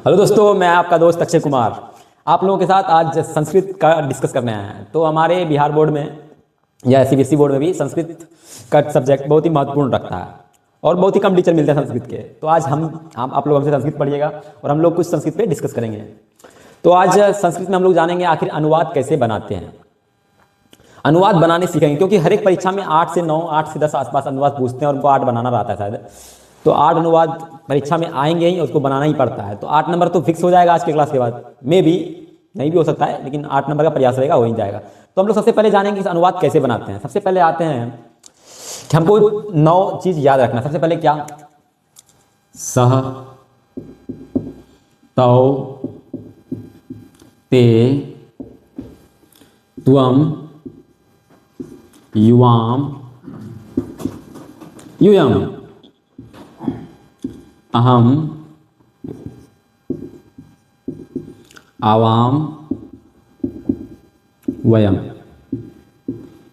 Hello दोस्तों, मैं आपका दोस्त अक्षय कुमार आप लोगों के साथ आज संस्कृत का डिस्कस करने आया है। तो हमारे बिहार बोर्ड में या सीबीएसई बोर्ड में भी संस्कृत का सब्जेक्ट बहुत ही महत्वपूर्ण रखता है और बहुत ही कम टीचर मिलते हैं संस्कृत के। तो आज हम आप लोग हमसे संस्कृत पढ़िएगा और हम लोग कुछ संस्कृत पे डिस्कस करेंगे। तो आज संस्कृत में हम लोग जानेंगे आखिर अनुवाद कैसे बनाते हैं, अनुवाद बनाने सीखेंगे, क्योंकि हर एक परीक्षा में 8 से 9, 8 से 10 आसपास अनुवाद पूछते हैं और उनको 8 बनाना रहता है शायद। तो 8 अनुवाद परीक्षा में आएंगे ही, उसको बनाना ही पड़ता है। तो 8 नंबर तो फिक्स हो जाएगा आज के क्लास के बाद, में भी नहीं भी हो सकता है, लेकिन 8 नंबर का प्रयास रहेगा, हो ही जाएगा। तो हम लोग सबसे पहले जानेंगे इस अनुवाद कैसे बनाते हैं। सबसे पहले आते हैं कि हमको 9 चीज याद रखना। सबसे पहले क्या, सह, तौ, ते, त्वम, युवाम, यूयम, अहम, आवाम, वयम।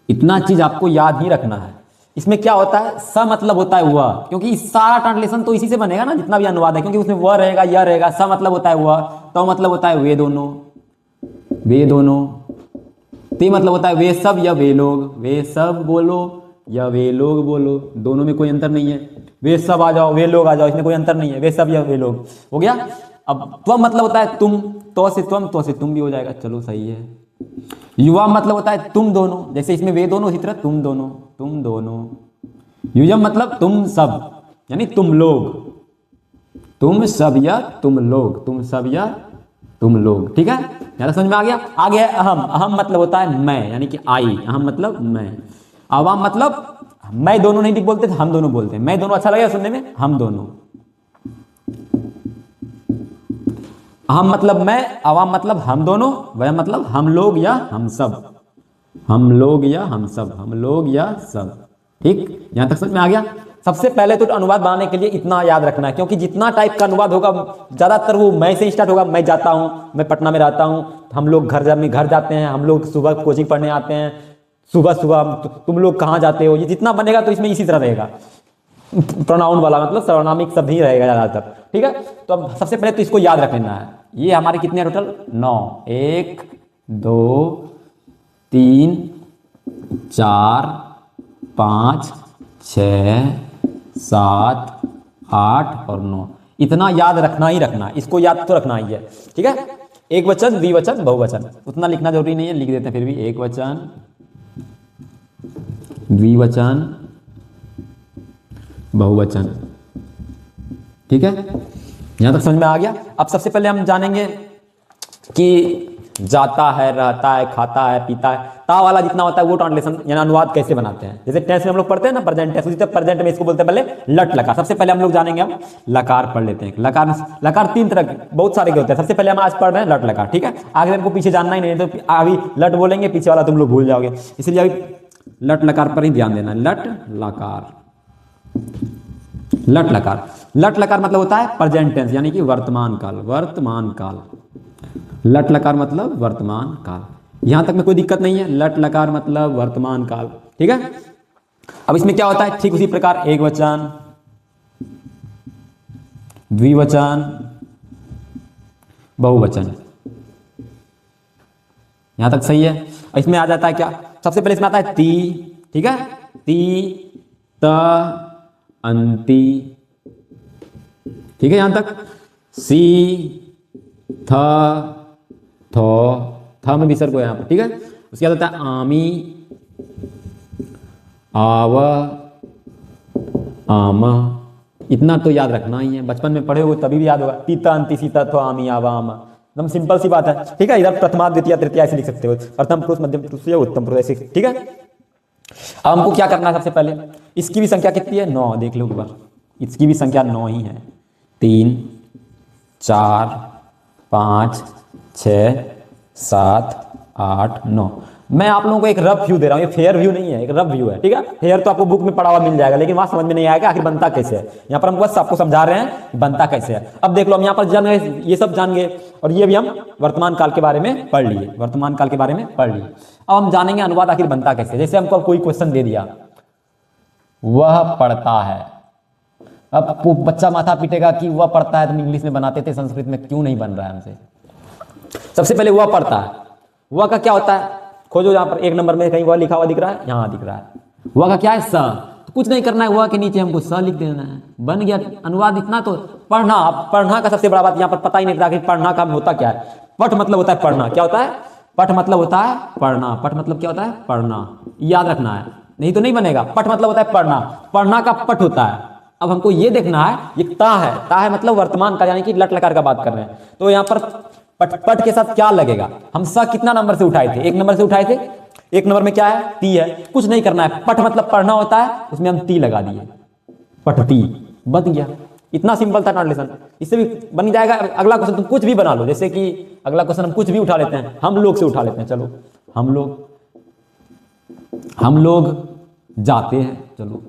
इतना चीज आपको याद ही रखना है। इसमें क्या होता है, स मतलब होता है वह, क्योंकि सारा ट्रांसलेशन तो इसी से बनेगा ना, जितना भी अनुवाद है, क्योंकि उसमें वह रहेगा, यह रहेगा। स मतलब होता है वह, तो मतलब होता है वे दोनों, वे दोनों। ते मतलब होता है वे सब या वे लोग, वे सब बोलो या वे लोग बोलो, दोनों में कोई अंतर नहीं है। वे सब आ जाओ, वे लोग आ जाओ, इसमें कोई अंतर नहीं है, वे सब या वे लोग, हो गया। अब त्वम मतलब होता है तुम, तो से त्वम, तो से तुम भी हो जाएगा, चलो सही है। युवा मतलब होता है तुम दोनों, जैसे इसमें वे दोनों, इसी तरह तुम दोनों, तुम दोनों। युजम मतलब तुम सब, यानी तुम लोग, तुम सब या तुम लोग, तुम सब या तुम लोग, ठीक है। ज़्यादा समझ में आ गया। आगे है अहम। अहम मतलब होता है मैं, यानी कि आई। अहम मतलब मैं। आवाम मतलब मैं दोनों नहीं बोलते, हम दोनों बोलते हैं। मैं दोनों अच्छा लगेगा सुनने में, हम दोनों। अहम मतलब मैं, आवाम मतलब हम दोनों, वह मतलब हम लोग या हम सब, हम लोग या हम सब, हम लोग या सब, ठीक। यहां तक समझ में आ गया। सबसे पहले तो अनुवाद बनाने के लिए इतना याद रखना है, क्योंकि जितना टाइप का अनुवाद होगा ज्यादातर वो मैं से स्टार्ट होगा। मैं जाता हूं, मैं पटना में रहता हूं, हम लोग घर जाते हैं, हम लोग सुबह कोचिंग पढ़ने आते हैं, सुबह सुबह तुम लोग कहाँ जाते हो, ये जितना बनेगा तो इसमें इसी तरह रहेगा। प्रोनाउन वाला मतलब सर्वनामिक शब्द ही रहेगा ज्यादातर, ठीक है। तो अब सबसे पहले तो इसको याद रख लेना है। ये हमारे कितने टोटल, 9, 1, 2, 3, 4, 5, 6, 7, 8 और 9। इतना याद रखना ही रखना, इसको याद तो रखना ही है, ठीक है। एक वचन, द्विवचन, बहुवचन, उतना लिखना जरूरी नहीं है, लिख देते हैं फिर भी। एक वचन, द्विवचन, बहुवचन, ठीक है। यहां तक समझ में आ गया। अब सबसे पहले हम जानेंगे कि जाता है, रहता है, खाता है, पीता है, ता वाला जितना होता है वो ट्रांसलेशन यानी अनुवाद कैसे बनाते हैं। जैसे टेंस में हम लोग पढ़ते हैं ना, प्रेजेंट टेंस, उसी तरह प्रेजेंट में इसको बोलते हैं पहले लट लकार। सबसे पहले हम लोग जानेंगे, हम लकार पढ़ लेते हैं। लकार, लकार 3 तरह के, बहुत सारे के होते हैं। सबसे पहले हम आज पढ़ रहे हैं लट लकार, ठीक है। आगे हमको पीछे जानना ही नहीं, तो अभी लट बोलेंगे, पीछे वाला तुम लोग भूल जाओगे, इसलिए अभी लट लकार पर ही ध्यान देना। लट लकार, लट लकार। लट लकार मतलब होता है प्रेजेंट टेंस, यानी कि वर्तमान काल, वर्तमान काल। लट लकार मतलब वर्तमान काल, यहां तक में कोई दिक्कत नहीं है। लट लकार मतलब वर्तमान काल, ठीक है। अब इसमें क्या होता है, ठीक उसी प्रकार एक वचन, द्विवचन, बहुवचन, यहां तक सही है। इसमें आ जाता है क्या, सबसे पहले इसमें आता है ती, ठीक है। ती, त, अंति, ठीक है। यहां तक सी, थ, थो, थ में विसर्ग को यहां पर, ठीक है। उसके बाद होता है आमी, आव, आम। इतना तो याद रखना ही है, बचपन में पढ़े हो तभी भी याद होगा। तीता, अंति, सीता, थो, आमी, आव, आम, एकदम सिंपल सी बात है, ठीक है। इधर प्रथमा, द्वितीय, तृतीय ऐसे लिख सकते हो, प्रथम पुरुष, मध्यम पुरुष या उत्तम पुरुष ऐसे, ठीक है। अब हमको क्या करना है, सबसे पहले इसकी भी संख्या कितनी है, 9, देख लो एक बार, इसकी भी संख्या 9 ही है। 3, 4, 5, 6, 7, 8, 9। मैं आप लोगों को एक रफ व्यू दे रहा हूं, ये फेयर व्यू नहीं है, एक रफ व्यू है, ठीक है। फेयर तो आपको बुक में पढ़ा हुआ मिल जाएगा, लेकिन वहां समझ में नहीं आएगा आखिर बनता कैसे है। यहाँ पर हम बस आपको समझा रहे हैं बनता कैसे है। अब देख लो, हम यहाँ पर जान गए, ये सब जान गए, और ये भी हम वर्तमान काल के बारे में पढ़ लिए, वर्तमान काल के बारे में पढ़ लिए। अब हम जानेंगे अनुवाद आखिर बनता कैसे। जैसे हमको कोई क्वेश्चन दे दिया, वह पढ़ता है, अब बच्चा माथा पीटेगा कि वह पढ़ता है, तुम इंग्लिश में बनाते थे, संस्कृत में क्यों नहीं बन रहा है हमसे। सबसे पहले वह पढ़ता है, वह का क्या होता है, खोजो यहाँ पर 1 नंबर में कहीं वह लिखा हुआ दिख रहा है, यहाँ दिख रहा है। वह का क्या है, स। तो कुछ नहीं करना है, वह के नीचे हमको स लिख देना है, बन गया अनुवाद। इतना तो पढ़ना। अब पढ़ना का सबसे बड़ा बात यहाँ पर पता ही नहीं था कि पढ़ना का होता क्या है। पठ मतलब होता है पढ़ना। क्या होता है, पठ मतलब होता है पढ़ना। पठ मतलब क्या होता है, पढ़ना। याद रखना है, नहीं तो नहीं बनेगा। पठ मतलब होता है पढ़ना, पढ़ना का पठ होता है। अब हमको ये देखना है, ये ता है, ता है मतलब वर्तमान का, यानी कि लट लकार का बात कर रहे हैं। तो यहाँ पर पट पट के साथ क्या लगेगा, हम स कितना नंबर से उठाए थे, 1 नंबर से उठाए थे। 1 नंबर में क्या है, ती है। कुछ नहीं करना है, पठ मतलब पढ़ना होता है, उसमें हम ती लगा दिए, पठती, बन गया। इतना सिंपल था ट्रांसलेशन, इससे भी बन जाएगा। अगला क्वेश्चन तुम कुछ भी बना लो, जैसे कि अगला क्वेश्चन हम कुछ भी उठा लेते हैं, हम लोग से उठा लेते हैं। चलो, हम लोग जाते हैं। चलो,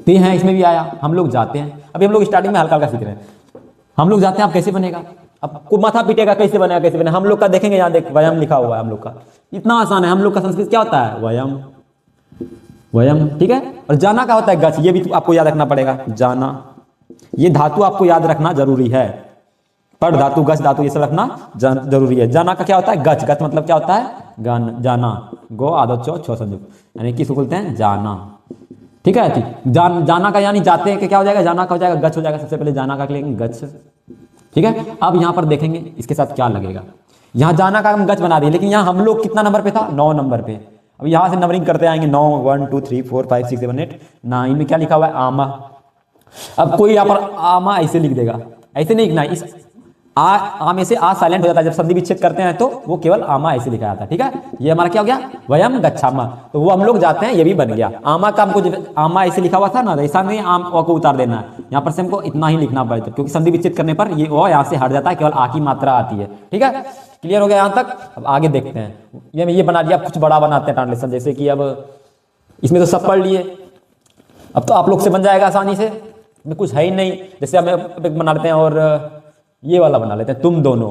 ते हैं इसमें भी आया, हम लोग जाते हैं। अभी हम लोग स्टार्टिंग में हल्का हल्का सीख रहे हैं। हम लोग जाते हैं, अब कैसे बनेगा, अब को माथा पीटेगा कैसे बनेगा, कैसे बनेगा। हम लोग का देखेंगे, यहाँ देख वयम लिखा हुआ है, हम लोग का इतना आसान है। हम लोग का संस्कृत क्या होता है, वयम, वयम, ठीक है। और जाना का होता है गच, ये भी आपको याद रखना पड़ेगा, जाना। ये धातु आपको याद रखना जरूरी है, पढ़ धातु, गच धातु, ये सब रखना जरूरी है। जाना का क्या होता है, गच, गच मतलब क्या होता है, जाना, गो आदत चो छो संयुक्त, यानी कि इसको बोलते हैं जाना, ठीक है। ठीक, जाना का यानी जाते हैं कि क्या हो जाएगा, जाना का हो जाएगा गच हो जाएगा। सबसे पहले जाना का लेंगे गच, ठीक है। अब यहाँ पर देखेंगे इसके साथ क्या लगेगा। यहाँ जाना का हम गच बना दिए, लेकिन यहाँ हम लोग कितना नंबर पे था, 9 नंबर पे। अब यहाँ से नंबरिंग करते आएंगे, 9 1 2 3 4 5 6 7 8 9 में क्या लिखा हुआ है, आमा। अब कोई यहाँ पर आमा ऐसे लिख देगा, ऐसे नहीं लिखना, इस आ में से आ साइलेंट हो जाता है। जब संधि विच्छेद करते हैं तो वो केवल आमा ऐसे लिखा जाता है, ठीक है। ये हमारा क्या हो गया, वयम गच्छामा, तो वो हम लोग जाते हैं, ये भी बन गया। आमा का हमको आमा ऐसे लिखा हुआ था ना, ऐसा नहीं आम ओ को उतार देना है, यहाँ पर से हमको इतना ही लिखना पड़ेगा, क्योंकि संधि विच्छेद करने पर ये ओ यहाँ से हट जाता है, केवल आ की मात्रा आती है, ठीक है। क्लियर हो गया यहाँ तक। अब आगे देखते हैं, ये बना दिया, कुछ बड़ा बनाते हैं ट्रांसलेशन। जैसे कि अब इसमें तो सब पढ़ लिए, अब तो आप लोग से बन जाएगा आसानी से, में कुछ है ही नहीं। जैसे हमें बना लेते हैं, और ये वाला बना लेते हैं, तुम दोनों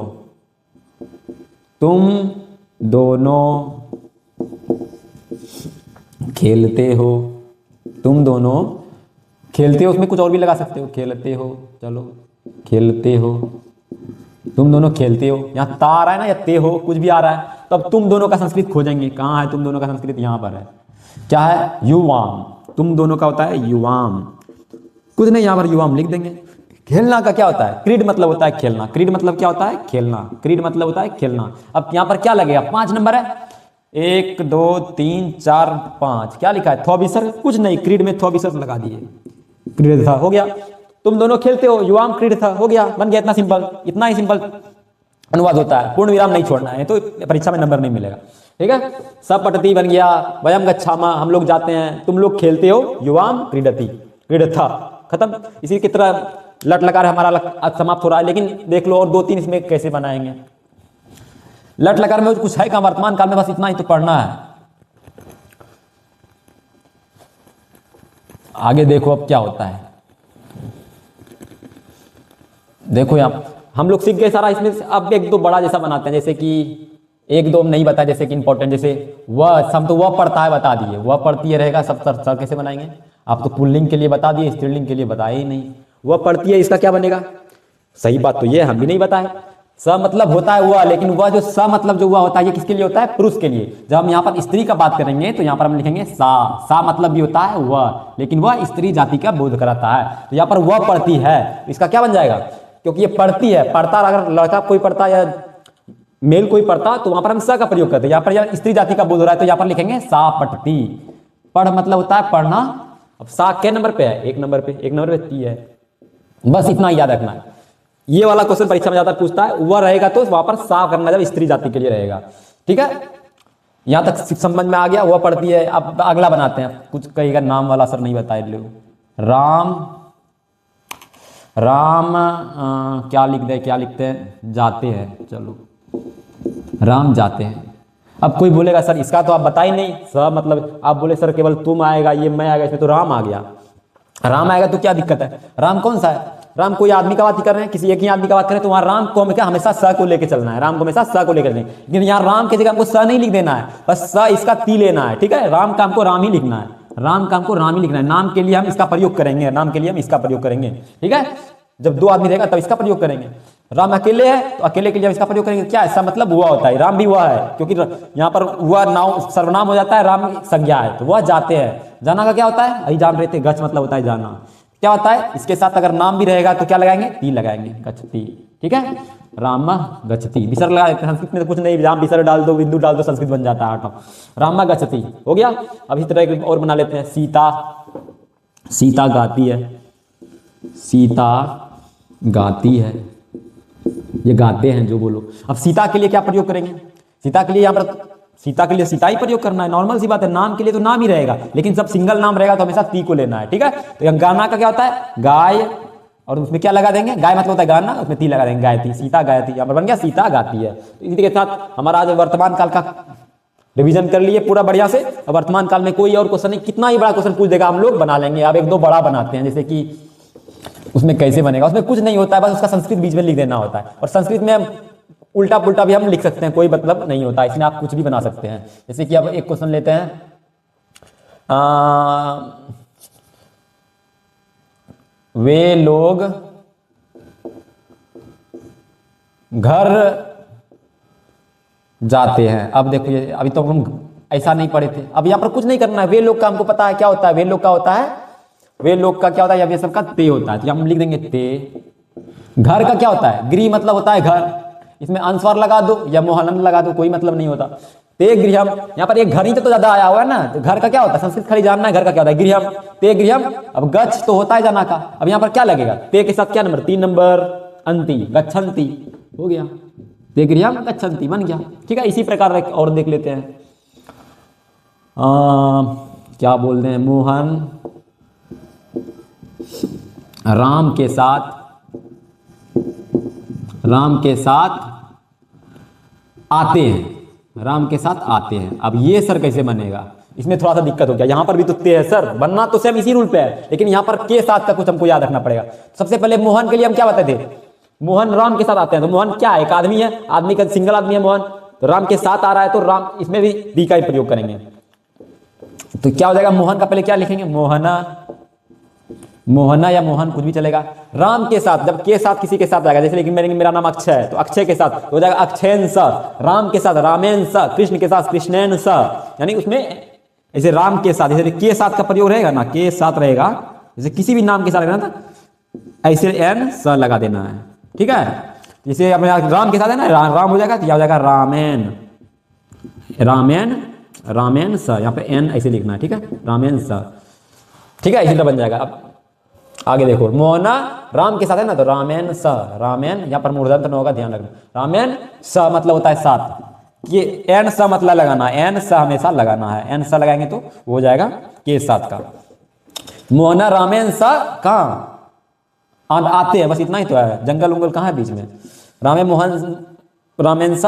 खेलते हो, तुम दोनों खेलते हो, उसमें कुछ और भी लगा सकते हो, खेलते हो, चलो खेलते हो, तुम दोनों खेलते हो। यहाँ ता आ रहा है ना, या ते हो, कुछ भी आ रहा है, तो अब तुम दोनों का संस्कृत खोजेंगे। कहाँ है तुम दोनों का संस्कृत, यहाँ पर है, क्या है, युवाम। तुम दोनों का होता है युवाम, कुछ नहीं, यहाँ पर युवाम लिख देंगे। खेलना का क्या होता है, क्रीड मतलब होता है खेलना, क्रीड मतलब क्या होता है, खेलना, क्रीड मतलब होता है खेलना। अब यहाँ पर क्या लगेगा, 5 नंबर है, 1 2 3 4 5, क्या लिखा है, थॉबिसर, कुछ नहीं, क्रीड में थॉबिसर लगा दिए, क्रीड था, हो गया। तुम दोनों खेलते हो, युवाम क्रीड था, हो गया, बन गया। इतना सिंपल, इतना ही सिंपल अनुवाद होता है, पूर्ण विराम नहीं छोड़ना है, तो परीक्षा में नंबर नहीं मिलेगा, ठीक है। सब पठती बन गया, वयम गच्छामा, हम लोग जाते हैं, तुम लोग खेलते हो, युवाम क्रीडति, क्रीडथा, खत्म। इसी की तरह लट लकार हमारा समाप्त हो रहा है। लेकिन देख लो और 2-3 इसमें कैसे बनाएंगे। लट लकार में कुछ है का, वर्तमान काल में बस इतना ही तो पढ़ना है। आगे देखो अब क्या होता है, देखो यहाँ हम लोग सीख गए सारा। इसमें अब 1-2 बड़ा जैसा बनाते हैं, जैसे कि 1-2 नहीं बताया, जैसे कि इंपॉर्टेंट, जैसे वह सब तो वह पढ़ता है बता दिए, वह पढ़ती है रहेगा, सब सर कैसे बनाएंगे। आप तो पुल्लिंग के लिए बता दिए, स्त्रीलिंग के लिए बताए ही नहीं। वह पढ़ती है, इसका क्या बनेगा, सही बात तो ये हम भी नहीं बताए। स मतलब होता है वह, लेकिन वह जो स मतलब जो हुआ होता है, ये किसके लिए होता है, पुरुष के लिए। जब हम यहाँ पर स्त्री का बात करेंगे तो यहाँ पर हम लिखेंगे सा मतलब भी होता है वह, लेकिन वह स्त्री जाति का बोध कराता है। तो यहाँ पर वह पढ़ती है, इसका क्या बन जाएगा, क्योंकि ये पढ़ती है, पढ़ता अगर लड़का कोई पढ़ता या मेल कोई पढ़ता तो वहां पर हम स का प्रयोग करते हैं। यहाँ पर स्त्री जाति का बोध हो रहा है, तो यहाँ पर लिखेंगे सा पठती। पढ़ मतलब होता है पढ़ना। अब सा के नंबर पे है, 1 नंबर पे, 1 नंबर पे ती है, बस इतना ही याद रखना है। ये वाला क्वेश्चन परीक्षा में ज्यादा पूछता है, वह रहेगा तो वहां पर सा करना जब स्त्री जाति के लिए रहेगा, ठीक है। यहां तक समझ में आ गया, वह पढ़ती है। अब अगला बनाते हैं, कुछ कहेगा नाम वाला सर नहीं बताए लो, राम क्या लिखते हैं, जाते हैं, चलो राम जाते हैं। अब कोई बोलेगा सर इसका तो आप बता ही नहीं, सब मतलब आप बोले सर केवल तुम आएगा, ये मैं आएगा, इसमें तो राम आ गया। राम आएगा तो क्या दिक्कत है, राम कौन सा है, राम कोई आदमी का बात ही कर रहे हैं, किसी एक ही आदमी का बात करें तो वहां राम को क्या हमेशा स को लेके चलना है, राम को हमेशा स को लेकर लेकिन यहाँ राम की जगह हमको स नहीं लिख देना है, बस स इसका ती लेना है, ठीक है। राम का हमको राम ही लिखना है, राम का हमको राम ही लिखना है, नाम के लिए हम इसका प्रयोग करेंगे, नाम के लिए हम इसका प्रयोग करेंगे, ठीक है। जब दो आदमी रहेगा तब इसका प्रयोग करेंगे। राम अकेले है तो अकेले के लिए हम इसका प्रयोग करेंगे, क्या ऐसा मतलब हुआ होता है, राम भी हुआ है, क्योंकि यहाँ पर हुआ नाम सर्वनाम हो जाता है, राम संज्ञा है, तो वह जाते हैं। जाना का क्या होता है, अभी जान रहे थे, गच मतलब होता है जाना। क्या होता है, इसके साथ अगर नाम भी रहेगा तो क्या लगाएंगे, ती लगाएंगे, गच्छति, ठीक है। राम गच्छति, विसर्ग लगा देते हैं, संस्कृत में तो कुछ नहीं, राम विसर्ग डाल दो, बिंदु डाल दो, संस्कृत बन जाता है ऑटो। राम गच्छति हो गया। अब इसी तरह और बना लेते हैं, सीता, सीता गाती है, सीता गाती है, ये गाते हैं जो बोलो। अब सीता के लिए क्या प्रयोग करेंगे, सीता के लिए यहाँ पर सीता के लिए सीता ही प्रयोग करना है, नॉर्मल सी बात है। नाम के लिए तो नाम ही रहेगा, लेकिन सब सिंगल नाम रहेगा तो हमेशा ती को लेना है, ठीक है। तो यहाँ गाना का क्या होता है, गाय, और उसमें क्या लगा देंगे, गाय मतलब होता है गाना, उसमें ती लगा देंगे, गायती, सीता गायती, यहाँ पर बन गया सीता गाती है। तो इसी के साथ हमारा आज वर्तमान काल का रिवीजन कर लिए पूरा बढ़िया से। अब वर्तमान काल में कोई और क्वेश्चन नहीं, कितना ही बड़ा क्वेश्चन पूछ देगा हम लोग बना लेंगे। अब एक दो बड़ा बनाते हैं, जैसे कि उसमें कैसे बनेगा, उसमें कुछ नहीं होता है, बस उसका संस्कृत बीच में लिख देना होता है, और संस्कृत में उल्टा पुल्टा भी हम लिख सकते हैं, कोई मतलब नहीं होता, इसमें आप कुछ भी बना सकते हैं। जैसे कि अब एक क्वेश्चन लेते हैं, वे लोग घर जाते हैं। अब देखो ये अभी तो हम ऐसा नहीं पढ़े थे, अब यहाँ पर कुछ नहीं करना है, वे लोग का हमको पता है क्या होता है, वे लोग का होता है, वे लोग का क्या होता है, या सबका ते होता है, तो हम लिख देंगे ते। घर का क्या होता है, गृह मतलब होता है घर, इसमें अनुस्वार लगा दो या मोहनंद लगा दो, कोई मतलब नहीं होता। ते गृहम, यहाँ पर एक घर ही तो ज्यादा आया हुआ है ना, तो घर का क्या होता है, संस्कृत खाली जानना है, घर का क्या होता है, गृहम, ते गृहम। अब गच्छ तो होता है जाना का, अब यहाँ पर क्या लगेगा, ते के साथ क्या नंबर, 3 नंबर, अंति, गच्छन्ति हो गया, ते गृहम गच्छन्ति बन गया, ठीक है। इसी प्रकार और देख लेते हैं, क्या बोलते हैं, मोहन राम के साथ आते हैं, राम के साथ आते हैं। अब ये सर कैसे बनेगा, इसमें थोड़ा सा दिक्कत हो गया, यहां पर भी तो ते है सर, बनना तो सेम इसी रूल पे है, लेकिन यहां पर के साथ का कुछ हमको याद रखना पड़ेगा। सबसे पहले मोहन के लिए हम क्या बताते थे, मोहन राम के साथ आते हैं, तो मोहन क्या है, एक आदमी है, आदमी का सिंगल आदमी है मोहन, तो राम के साथ आ रहा है तो राम, इसमें भी दी का ही प्रयोग करेंगे। तो क्या हो जाएगा, मोहन का पहले क्या लिखेंगे, मोहना, मोहना या मोहन कुछ भी चलेगा। राम के साथ, जब के साथ किसी के साथ आएगा, जैसे लेकिन मेरा नाम अक्षय है तो अक्षय के साथ हो जाएगा अक्षयन स, राम के साथ रामेन स, कृष्ण के साथ कृष्णेन स, यानी उसमें ऐसे राम के साथ, जैसे के साथ का प्रयोग रहेगा ना, के साथ रहेगा, जैसे किसी भी नाम के साथ रहेगा ना, ऐसे एन स लगा देना है, ठीक है। जैसे अपने राम के साथ है ना, राम हो जाएगा तो क्या हो जाएगा, रामेन, रामेन, रामेन स, यहाँ पे एन ऐसे लिखना है, ठीक है, रामेन स, ठीक है, इसी तरह बन जाएगा। अब आगे देखो, मोहना राम के साथ है ना, तो रामेन स, रामेन, यहाँ पर मूर्धन्य न होगा, ध्यान रखना, रामेन स मतलब होता है साथ, ये एन स मतलब लगाना, एन स हमेशा लगाना है, एन स लगाएंगे तो हो जाएगा के साथ का। मोहना रामेन स कहाँ आते हैं, बस इतना ही तो है, जंगल उंगल कहाँ है बीच में। रामे मोहन रामेन स,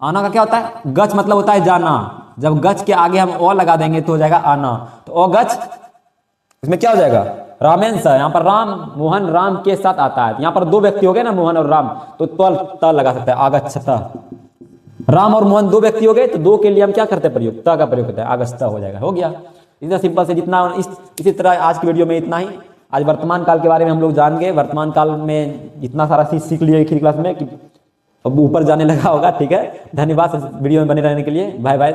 आना का क्या होता है, गच मतलब होता है जाना, जब गच के आगे हम ओ लगा देंगे तो हो जाएगा आना, तो ओ गच, इसमें क्या हो जाएगा, रामेन सा, यहाँ पर राम मोहन राम के साथ आता है, यहाँ पर दो व्यक्ति हो गए ना, मोहन और राम, तो त लगा सकते हैं, आगच्छता, राम और मोहन दो व्यक्ति हो गए, तो दो के लिए हम क्या करते हैं प्रयोग, त का प्रयोग करते हैं, आगच्छता हो जाएगा, हो गया। इतना सिंपल से, जितना इसी तरह आज की वीडियो में इतना ही। आज वर्तमान काल के बारे में हम लोग जान गए, वर्तमान काल में इतना सारा चीज सीख लिए एक ही क्लास में कि अब ऊपर जाने लगा होगा, ठीक है। धन्यवाद वीडियो में बने रहने के लिए, बाय बाय।